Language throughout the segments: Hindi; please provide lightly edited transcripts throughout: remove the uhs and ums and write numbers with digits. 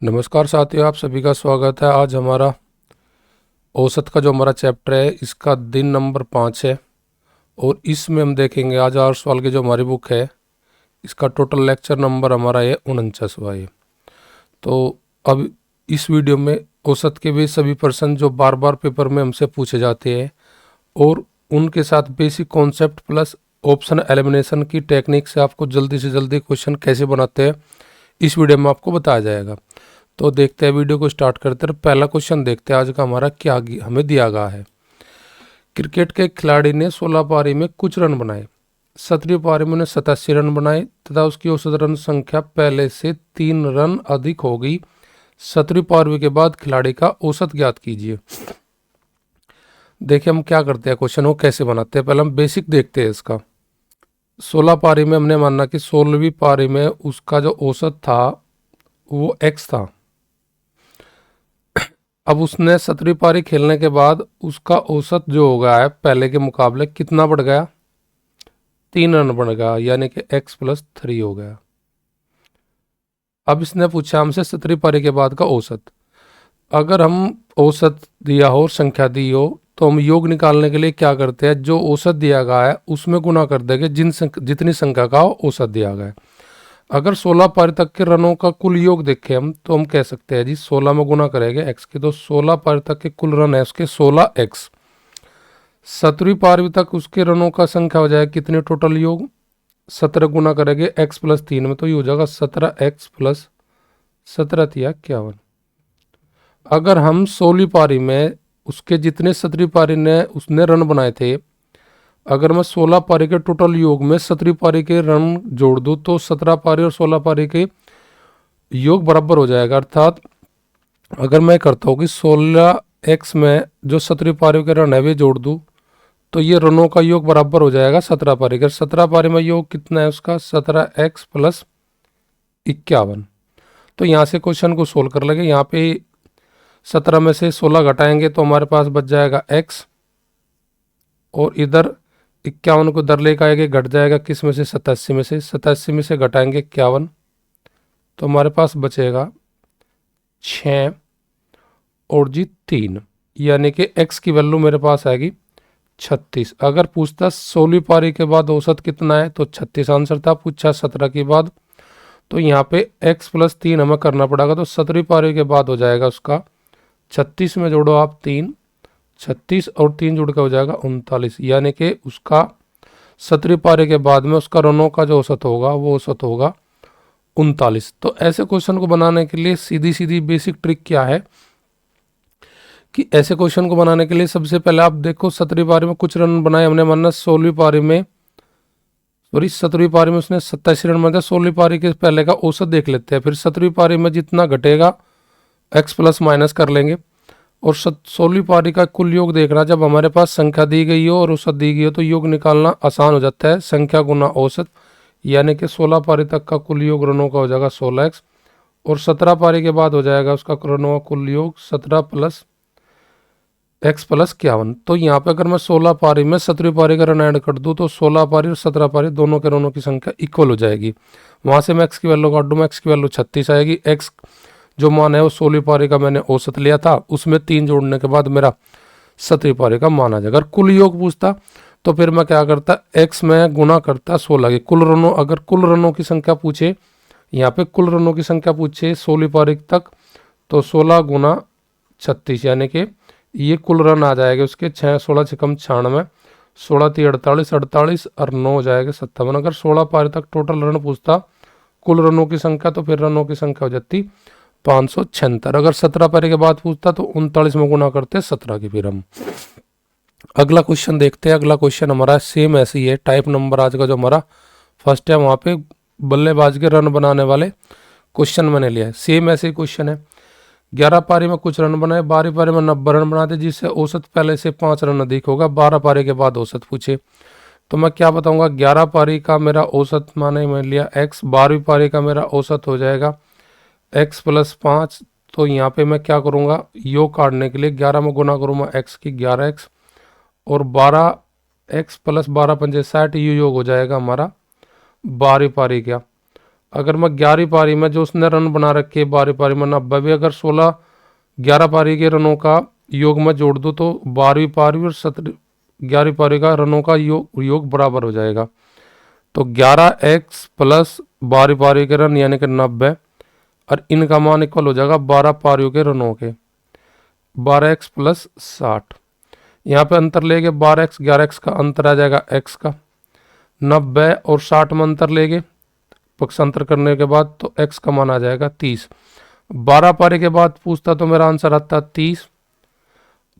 नमस्कार साथियों, आप सभी का स्वागत है। आज हमारा औसत का जो हमारा चैप्टर है इसका दिन नंबर 5 है और इसमें हम देखेंगे आज 8 सवाल की जो हमारी बुक है इसका टोटल लेक्चर नंबर हमारा ये 49वां है। तो अब इस वीडियो में औसत के वे सभी प्रश्न जो बार बार पेपर में हमसे पूछे जाते हैं और उनके साथ basic concept plus option elimination की टेक्निक से आपको जल्दी से जल्दी क्वेश्चन कैसे बनाते हैं इस वीडियो में आपको बताया जाएगा। तो देखते हैं, वीडियो को स्टार्ट करते हैं। पहला क्वेश्चन देखते हैं आज का हमारा क्या हमें दिया गया है। क्रिकेट के खिलाड़ी ने 16 पारी में कुछ रन बनाए। 17वीं पारी में उन्हें 87 रन बनाए तथा उसकी औसत रन संख्या पहले से 3 रन अधिक हो गई। 17वीं पारी के बाद खिलाड़ी का औसत ज्ञात कीजिए। देखिए हम क्या करते हैं, क्वेश्चन को कैसे बनाते हैं। पहले हम बेसिक देखते हैं इसका। 16 पारी में हमने माना कि 16वीं पारी में उसका जो औसत था वो x था। अब उसने 17वीं पारी खेलने के बाद उसका औसत जो हो गया है पहले के मुकाबले कितना बढ़ गया, 3 रन बढ़ गया, यानी कि x+3 हो गया। अब इसने पूछा हमसे 17वीं पारी के बाद का औसत। अगर हम औसत दिया हो और संख्या दी हो तो हम योग निकालने के लिए क्या करते हैं, जो औसत दिया गया है उसमें गुना कर देंगे जितनी संख्या का औसत दिया गया है। अगर 16 पारी तक के रनों का कुल योग देखें हम तो हम कह सकते हैं जी 16 में गुना करेंगे x के, तो 16 पारी तक के कुल रन है उसके 16x। 17वीं पारी तक उसके रनों का संख्या हो जाएगा कितने टोटल योग, 17 गुना करेंगे x+3 में, तो ये हो जाएगा 17x+17 = 51। अगर हम 16वीं पारी में उसके जितने 17वीं पारी ने उसने रन बनाए थे, अगर मैं 16 पारी के टोटल योग में 17वीं पारी के रन जोड़ दूं तो 17 पारी और 16 पारी के योग बराबर हो जाएगा। अर्थात अगर मैं करता हूँ कि 16x में जो 17वीं पारी के रन है वे जोड़ दूं तो ये रनों का योग बराबर हो जाएगा 17 पारी का। 17 पारी में योग कितना है उसका, 17x+51। तो यहाँ से क्वेश्चन को सोल्व कर लेंगे। यहाँ पे 17 में से 16 घटाएंगे तो हमारे पास बच जाएगा x, और इधर 51 को इधर लेकर आएंगे, घट जाएगा किस में से, 87 में से। 87 में से घटाएंगे 51 तो हमारे पास बचेगा 6 और जी 3, यानी कि x की वैल्यू मेरे पास आएगी 36। अगर पूछता 16वीं पारी के बाद औसत कितना है तो 36 आंसर था। पूछा 17 के बाद तो यहाँ पे x+3 हमें करना पड़ेगा, तो 17वीं पारी के बाद हो जाएगा उसका 36 में जोड़ो आप 3, 36 और 3 जुड़ के हो जाएगा 39, यानी कि उसका 17वीं पारी के बाद में उसका रनों का जो औसत होगा वो औसत होगा 39। तो ऐसे क्वेश्चन को बनाने के लिए सीधी सीधी बेसिक ट्रिक क्या है कि ऐसे क्वेश्चन को बनाने के लिए सबसे पहले आप देखो 17वीं पारी में कुछ रन बनाए हमने, माना 16वीं पारी में, सॉरी 17वीं पारी में उसने 87 रन बनाए। 16वीं पारी के पहले का औसत देख लेते हैं, फिर 17वीं पारी में जितना घटेगा x+- कर लेंगे, और 16वीं पारी का कुल योग देखना। जब हमारे पास संख्या दी गई हो और औसत दी गई हो तो योग निकालना आसान हो जाता है, संख्या गुना औसत, यानी कि 16 पारी तक का कुल योग रनों का हो जाएगा 16x, और 17 पारी के बाद हो जाएगा उसका रनों का कुल योग 17+x+51। तो यहाँ पे अगर मैं 16 पारी में 17वीं पारी का रन ऐड कर दूँ तो 16 पारी और 17 पारी दोनों के रनों की संख्या इक्वल हो जाएगी। वहाँ से मैं x की वैल्यू काट दूँ, x की वैल्यू 36 आएगी। x जो मान है वो 16वीं पारी का मैंने औसत लिया था, उसमें 3 जोड़ने के बाद मेरा 17वीं पारी का मान आ जाएगा। अगर कुल योग पूछता तो फिर मैं क्या करता, x में गुना करता 16 की कुल रनों, अगर कुल रनों की संख्या पूछे, यहाँ पे कुल रनों की संख्या पूछे 16वीं पारी तक, तो 16 गुना 36, यानी कि ये कुल रन आ जाएगा उसके 6, 16 6 96, 16 3 48, 48 और 9 हो जाएगा 57। अगर 16 पारी तक टोटल रन पूछता कुल रनों की संख्या तो फिर रनों की संख्या हो जाती 576। अगर 17 पारी के बाद पूछता तो 39 में गुना करते 17 की। फिर हम अगला क्वेश्चन देखते हैं। अगला क्वेश्चन हमारा सेम ऐसे ही है, टाइप नंबर आज का जो हमारा फर्स्ट है वहाँ पे बल्लेबाज के रन बनाने वाले क्वेश्चन मैंने लिया है। सेम ऐसे ही क्वेश्चन है। 11 पारी में कुछ रन बनाए, 12वीं पारी में 90 रन बनाते जिससे औसत पहले से 5 रन अधिक होगा। 12 पारी के बाद औसत पूछे तो मैं क्या बताऊंगा, 11 पारी का मेरा औसत माने मैं लिया x, 12वीं पारी का मेरा औसत हो जाएगा x+5। तो यहाँ पे मैं क्या करूँगा, योग काटने के लिए 11 में गुना करूँगा x की 11x, और 12x + 12 × 5 = 60, ये योग हो जाएगा हमारा 12वीं पारी का। अगर मैं 11वीं पारी में जो उसने रन बना रखे 12वीं पारी में 90 भी अगर 11 पारी के रनों का योग में जोड़ दूँ तो 12वीं पारी और 11वीं पारी का रनों का योग बराबर हो जाएगा। तो 11x प्लस 12वीं पारी के रन यानी कि 90 और इनका मान इक्वल हो जाएगा 12 पारियों के रनों के 12x प्लस 60। यहाँ पे अंतर लेके 12x 11x का अंतर आ जाएगा x का, 90 और 60 में अंतर लेके पक्षांतर करने के बाद तो x का मान आ जाएगा 30। 12 पारी के बाद पूछता तो मेरा आंसर आता 30।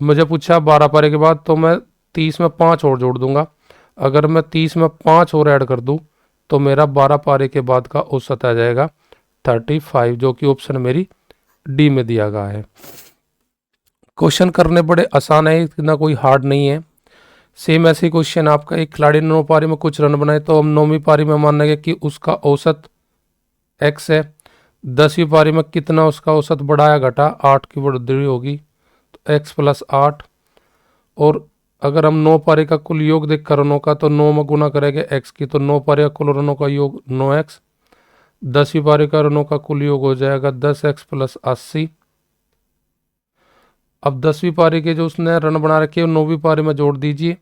मुझे पूछा 12 पारी के बाद तो मैं 30 में 5 और जोड़ दूंगा। अगर मैं 30 में 5 और ऐड कर दूं तो मेरा 12 पारी के बाद का औसत आ जाएगा 35, जो कि ऑप्शन मेरी डी में दिया गया है। क्वेश्चन करने बड़े आसान है, इतना कोई हार्ड नहीं है। सेम ऐसे क्वेश्चन आपका, एक खिलाड़ी ने 9 पारी में कुछ रन बनाए तो हम 9वीं पारी में मानेंगे कि उसका औसत x है। 10वीं पारी में कितना उसका औसत बढ़ाया घटा, 8 की बढ़ोतरी होगी तो x प्लस 8। और अगर हम 9 पारी का कुल योग देख कर रनों का तो 9 में गुना करेंगे x की, तो 9 पारी का कुल रनों का योग 9x। 10वीं पारी का रनों का कुल योग हो जाएगा 10x प्लस 80। अब 10वीं पारी के जो उसने रन बना रखे 9वीं पारी में जोड़ दीजिए,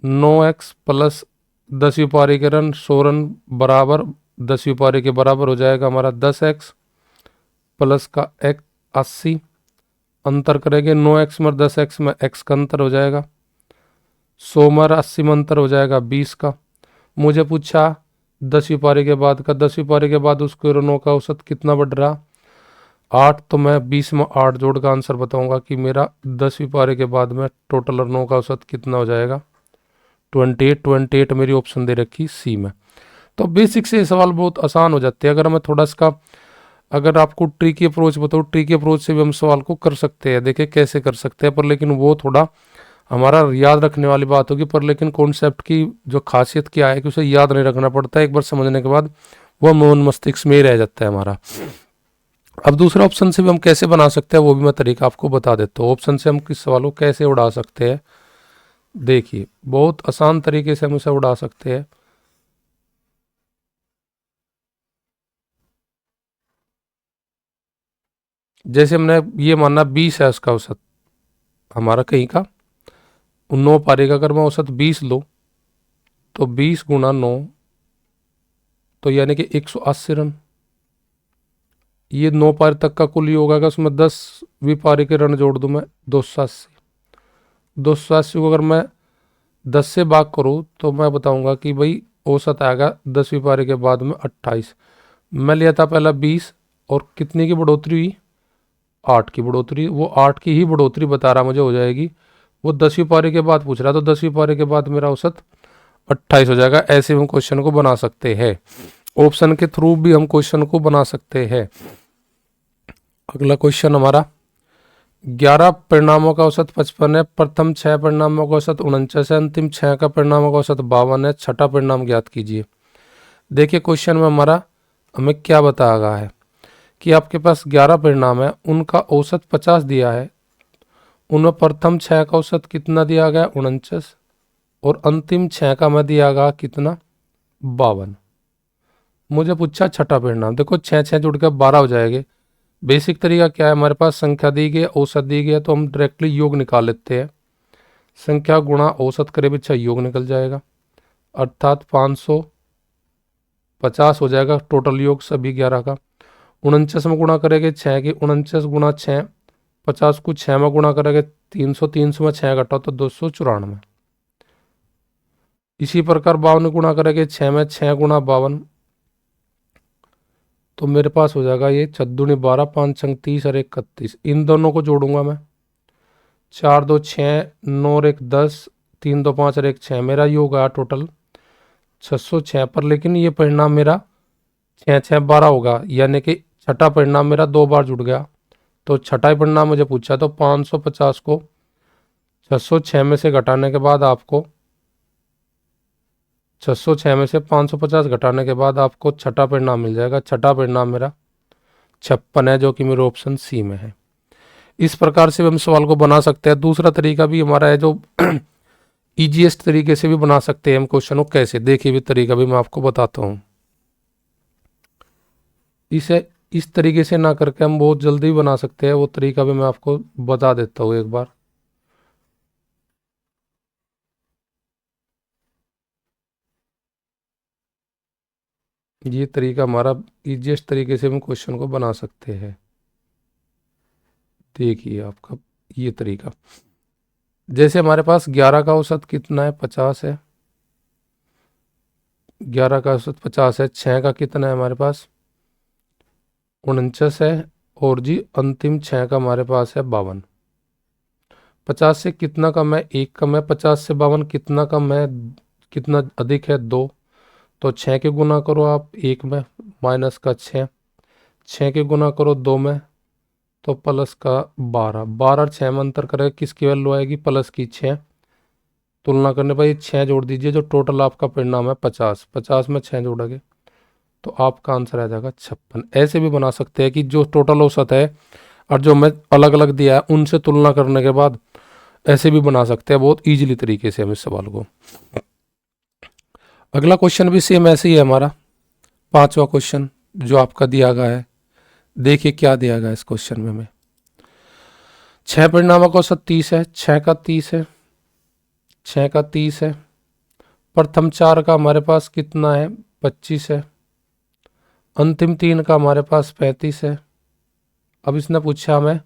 9x प्लस 10वीं पारी के रन 100 रन बराबर 10वीं पारी के बराबर हो जाएगा हमारा 10x प्लस का x 80। अंतर करेंगे 9x में 10x में x का अंतर हो जाएगा, 100 में 80 में अंतर हो जाएगा 20 का। मुझे पूछा 10वीं पारी के बाद का, 10वीं पारी के बाद उसके रनों का औसत कितना बढ़ रहा 8, तो मैं 20 में 8 जोड़ का आंसर बताऊंगा कि मेरा 10वीं पारी के बाद में टोटल रनों का औसत कितना हो जाएगा 28 मेरी ऑप्शन दे रखी सी में। तो बेसिक से सवाल बहुत आसान हो जाते हैं। अगर मैं थोड़ा इसका अगर आपको ट्रिकी अप्रोच बताऊँ, ट्रिकी अप्रोच से भी हम सवाल को कर सकते हैं, देखिए कैसे कर सकते हैं, पर लेकिन वो थोड़ा हमारा याद रखने वाली बात होगी। पर लेकिन कॉन्सेप्ट की जो खासियत क्या है कि उसे याद नहीं रखना पड़ता है, एक बार समझने के बाद वो मौन मस्तिष्क में ही रह जाता है हमारा। अब दूसरा ऑप्शन से भी हम कैसे बना सकते हैं वो भी मैं तरीका आपको बता देता हूँ। ऑप्शन से हम किस सवाल को कैसे उड़ा सकते हैं, देखिए बहुत आसान तरीके से हम इसे उड़ा सकते हैं। जैसे हमने ये माना 20 है उसका औसत हमारा कहीं का, 9 पारी का अगर मैं औसत 20 लूँ तो 20 गुना 9 तो यानी कि 180 रन। ये 9 पारी तक का कुल योग होगा, उसमें 10वीं पारी के रन जोड़ दूँ मैं 280। 280 को अगर मैं 10 से भाग करूँ तो मैं बताऊंगा कि भाई औसत आएगा 10वीं पारी के बाद में 28। मैं लिया था पहला 20 और कितनी की बढ़ोतरी हुई 8 की बढ़ोतरी, वो 8 की ही बढ़ोतरी बता रहा मुझे हो जाएगी। वो 10वीं पारी के बाद पूछ रहा, तो 10वीं पारी के बाद मेरा औसत 28 हो जाएगा। ऐसे हम क्वेश्चन को बना सकते हैं, ऑप्शन के थ्रू भी हम क्वेश्चन को बना सकते हैं। अगला क्वेश्चन हमारा 11 परिणामों का औसत 55 है, प्रथम 6 परिणामों का औसत 49 है, अंतिम 6 का परिणामों का औसत 52 है, छठा परिणाम ज्ञात कीजिए। देखिए क्वेश्चन में हमारा हमें क्या बताया गया है कि आपके पास 11 परिणाम है, उनका औसत 50 दिया है, उनमें प्रथम 6 का औसत कितना दिया गया 49 और अंतिम 6 का मैं दिया गया कितना 52। मुझे पूछा छठा परिणाम, देखो 6 जुड़ कर 12 हो जाएंगे। बेसिक तरीका क्या है, हमारे पास संख्या दी गई है औसत दी गई है तो हम डायरेक्टली योग निकाल लेते हैं। संख्या गुणा औसत करे भी 6 योग निकल जाएगा, अर्थात 550 हो जाएगा टोटल योग सभी 11 का। 49 में गुणा करेंगे 6 की, 49 गुणा 6, 50 को 6 में गुणा करेंगे 300, 300 में 6 घटाओ तो 294। इसी प्रकार 52 गुणा करेंगे 6 में, 6 गुणा 52 तो मेरे पास हो जाएगा ये 6 दूनी 12, 5 छंग 30 और 31। इन दोनों को जोड़ूंगा मैं, 4 2 6, 9 और 1 10, 3 2 5 और 1 6, मेरा योग आया टोटल 606 पर। लेकिन ये परिणाम मेरा 6 6 12 होगा, यानी कि छठा परिणाम मेरा 2 बार जुड़ गया। तो छठा परिणाम मुझे पूछा, तो 550 को 606 में से घटाने के बाद आपको 606 में से 550 घटाने के बाद आपको छठा परिणाम मिल जाएगा। छठा परिणाम मेरा 56 है, जो कि मेरे ऑप्शन सी में है। इस प्रकार से भी हम सवाल को बना सकते हैं। दूसरा तरीका भी हमारा है जो ईजीएस्ट तरीके से भी बना सकते हैं हम क्वेश्चन को। कैसे, देखिए भी तरीका भी मैं आपको बताता हूँ। इसे इस तरीके से ना करके हम बहुत जल्दी बना सकते हैं, वो तरीका भी मैं आपको बता देता हूँ एक बार। ये तरीका हमारा इजीएस्ट तरीके से हम क्वेश्चन को बना सकते हैं। देखिए आपका ये तरीका, जैसे हमारे पास 11 का औसत कितना है, 50 है। 11 का औसत 50 है। 6 का कितना है हमारे पास, 49 है। और जी अंतिम 6 का हमारे पास है 52। 50 से कितना कम है, 1 कम है। 50 से 52 कितना कम है, कितना अधिक है, 2। तो 6 के गुना करो आप 1 में, माइनस का 6। 6 के गुना करो 2 में, तो प्लस का 12। 12 और 6 में अंतर करें, किसकी वैल्यू आएगी, प्लस की 6। तुलना करने पर ये 6 जोड़ दीजिए, जो टोटल आपका परिणाम है 50। 50 में 6 जोड़ोगे तो आपका आंसर आ जाएगा 56। ऐसे भी बना सकते हैं कि जो टोटल औसत है और जो मैं अलग अलग दिया है उनसे तुलना करने के बाद ऐसे भी बना सकते हैं बहुत इजीली तरीके से हम इस सवाल को। अगला क्वेश्चन भी सेम ऐसे ही है हमारा, 5वां क्वेश्चन जो आपका दिया गया है। देखिए क्या दिया गया इस क्वेश्चन में हमें। 6 परिणामों का औसत 30 है। 6 का 30 है। 6 का 30 है। प्रथम 4 का हमारे पास कितना है, 25 है। अंतिम 3 का हमारे पास 35 है। अब इसने पूछा हमें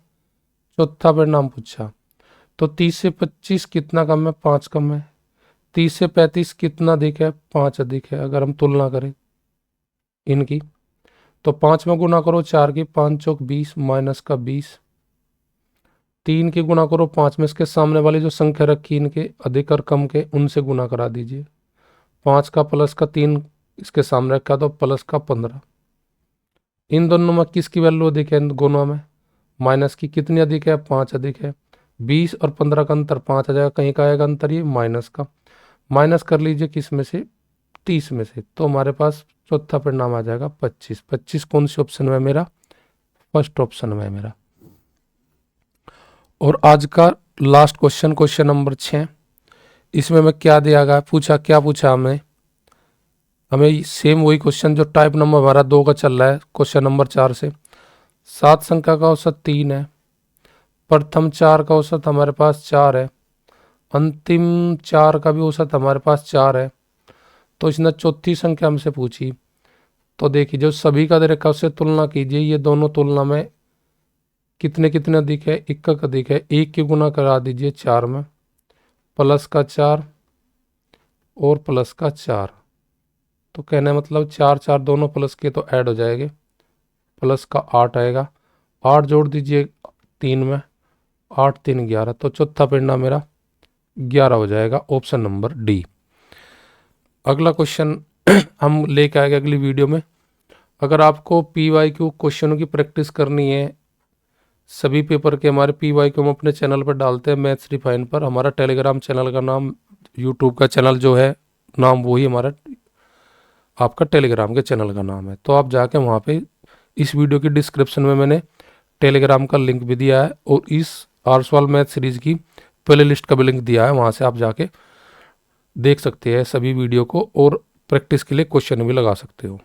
चौथा परिणाम पूछा, तो 30 से 25 कितना कम है, 5 कम है। 30 से 35 कितना अधिक है, 5 अधिक है। अगर हम तुलना करें इनकी, तो 5 में गुना करो 4 की, 5 चौक 20, माइनस का 20। 3 के गुना करो 5 में, इसके सामने वाली जो संख्या रखी इनके अधिक और कम के, उनसे गुना करा दीजिए। 5 का प्लस का 3 इसके सामने रखा तो प्लस का 15। इन दोनों में किसकी वैल्यू अधिक है, इन दोनों में माइनस की कितनी अधिक है, 5 अधिक है। 20 और 15 का अंतर 5 आ जाएगा, कहीं का आएगा अंतर, ये माइनस का। माइनस कर लीजिए किस में से, 30 में से, तो हमारे पास चौथा परिणाम आ जाएगा 25। 25 कौन सी ऑप्शन में है मेरा, फर्स्ट ऑप्शन में है मेरा। और आज का लास्ट क्वेश्चन, क्वेश्चन नंबर 6, इसमें मैं क्या दिया गया, पूछा क्या पूछा हमें सेम वही क्वेश्चन जो टाइप नंबर हमारा 2 का चल रहा है, क्वेश्चन नंबर 4 से। 7 संख्या का औसत 3 है। प्रथम 4 का औसत हमारे पास 4 है। अंतिम 4 का भी औसत हमारे पास 4 है। तो इसने चौथी संख्या हमसे पूछी, तो देखिए जो सभी का दे रखा उससे तुलना कीजिए। ये दोनों तुलना में कितने कितने अधिक है, 1 का अधिक है। 1 की गुना करा दीजिए 4 में, प्लस का 4 और प्लस का 4। तो कहने मतलब 4 4 दोनों प्लस के तो ऐड हो जाएंगे, प्लस का 8 आएगा। 8 जोड़ दीजिए 3 में, 8 3 11। तो चौथा परिणाम मेरा 11 हो जाएगा, ऑप्शन नंबर डी। अगला क्वेश्चन हम लेके आएंगे अगली वीडियो में। अगर आपको PYQ क्वेश्चनों की प्रैक्टिस करनी है, सभी पेपर के हमारे PYQ हम अपने चैनल पर डालते हैं, मैथ्स रिफाइन पर। हमारा टेलीग्राम चैनल का नाम, यूट्यूब का चैनल जो है नाम वही हमारा आपका टेलीग्राम के चैनल का नाम है। तो आप जाके वहाँ पे इस वीडियो की डिस्क्रिप्शन में मैंने टेलीग्राम का लिंक भी दिया है, और इस आर्सवाल मैथ सीरीज की प्ले लिस्ट का भी लिंक दिया है, वहाँ से आप जाके देख सकते हैं सभी वीडियो को, और प्रैक्टिस के लिए क्वेश्चन भी लगा सकते हो।